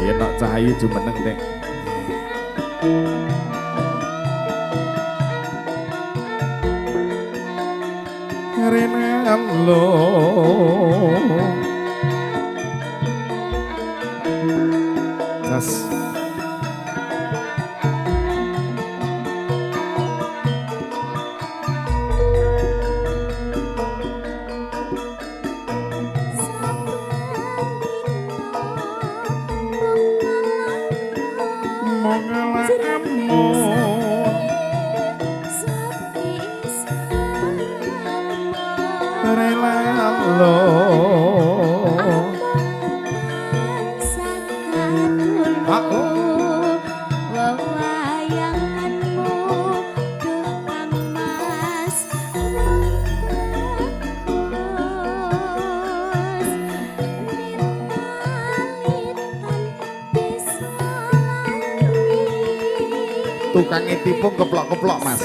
Ya nak cahayu jumeneng dek. Rena lo Jas tukang itipung keplok-keplok mas.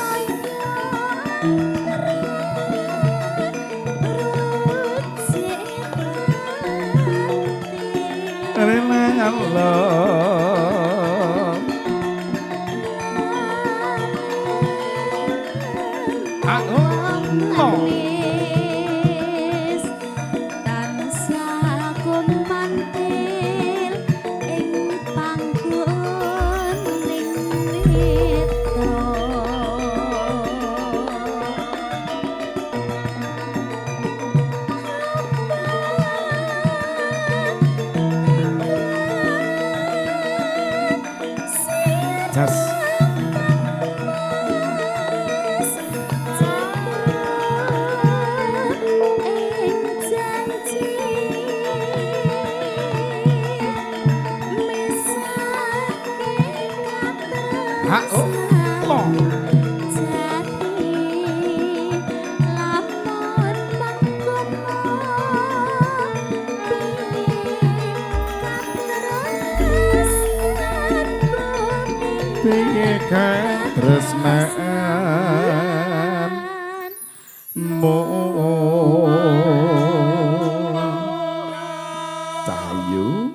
Rela Allah Allah Jas tresnaan mo Cahayu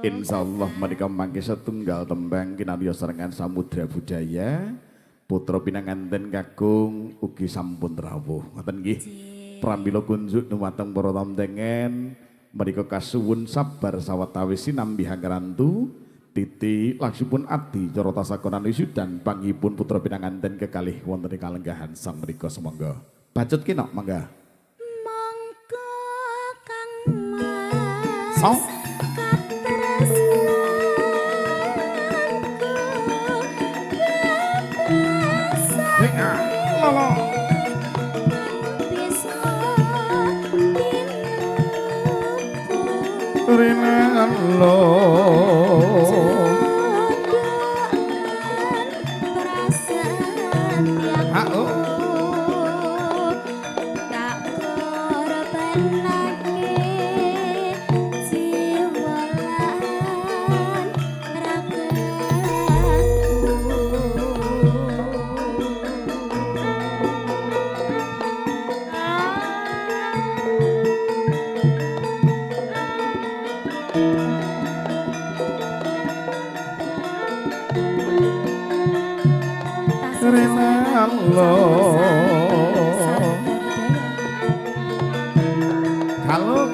insyaallah menika mangke setunggal tembang kinarya serengan samudra budaya putra pinanganten kakung ugi sampun rawuh ngoten nggih pramila kunjuk dumateng para tamtengen menika kasuwun sabar sawetawis sinambi hangrantu Titi langsipun adi cara tasakonan wisudan panggihipun putra pinanganten kekalih wonten ing kalenggahan sang mrika semangga. Bacot ki nok mangga. Mangga Kang Mas. Song. Lolo. Rina lo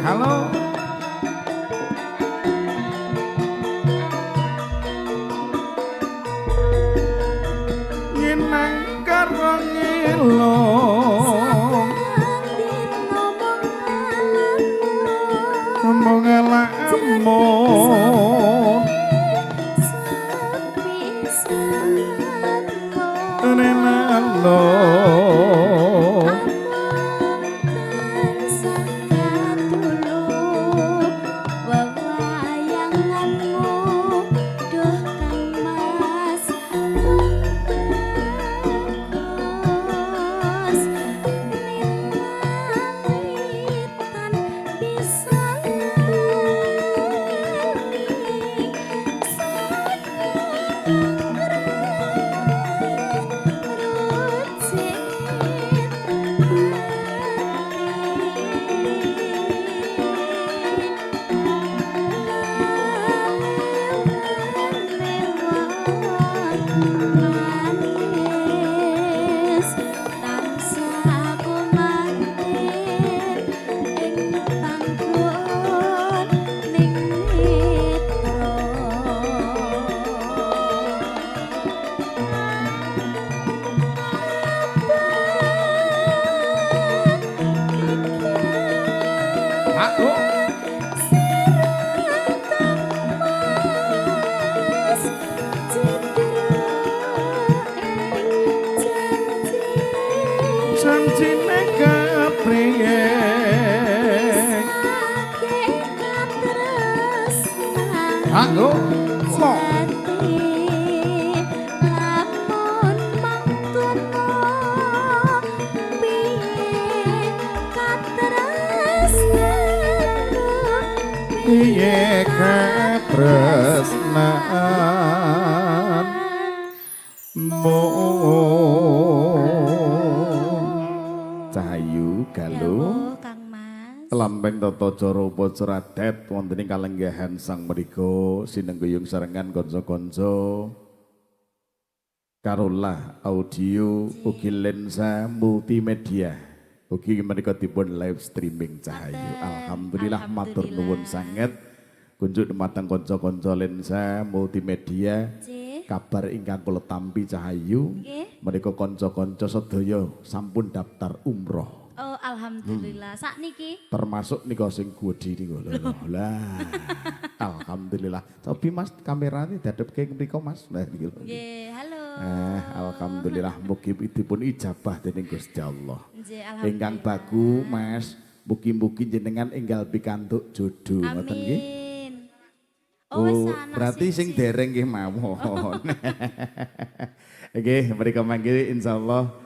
Halo. Yenang karo ngelo ngomong alamun Anggo. Mo. Jati lamun mangkono piye katresnan Piye katresnan mo. Cahayu galuh Kang Mas. lambeng tata cara upacara adat wonten ing kalenggahan sang mriku sinengguyung sarengan kanca-kanca karolah audio ugi lensa multimedia ugi menika dipun live streaming Cahayu. Alhamdulillah matur nuwun sanget kunjuk dumateng kanca-kanca lensa multimedia. Nggih. Kabar ingkang kula tampi Cahayu Nggih. menika kanca-kanca sedaya sampun daftar umroh. Oh, alhamdulillah. Sakniki Termasuk nika sing gudi niku lho. Lah. Alhamdulillah. Cobi Mas kamerane dadepke mriku Mas. Nah niki lho. nggih, halo. Alhamdulillah mugi dipun ijabah dening Gusti Allah. Nggih, alhamdulillah. Ingkang bagu Mas, mugi-mugi jenengan enggal pikantuk jodoh ngoten nggih. Amin. Oh, wis ana berarti sing dereng nggih mawon. Nggih, mriko mangke insyaallah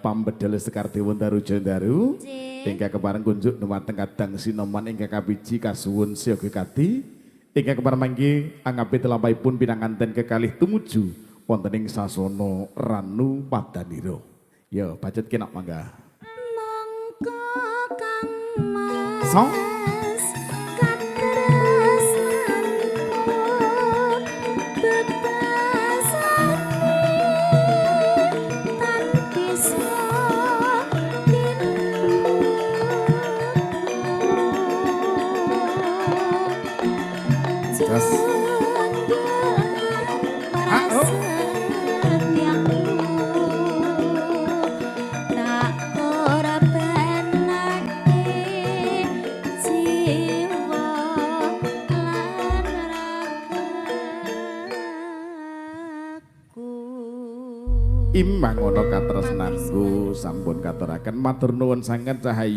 pambedel Sekar Dewa Daru Jandaru Nggih. ingkang kepareng kunjuk dumateng kadang sinoman ingkang kabiji kasuwun siyaga kati ingkang kepareng mangke anggapi telampahipun pinanganten kekalih tumuju wonten ing sasana Ranu Padanira. Ya, bacet kena mangga. Mongko Kang Mas. So? Terus. Tak ora benake jiwa lan ragaku. Imbang ana katresnanku sampun katuraken matur nuwun sanget Cahayu.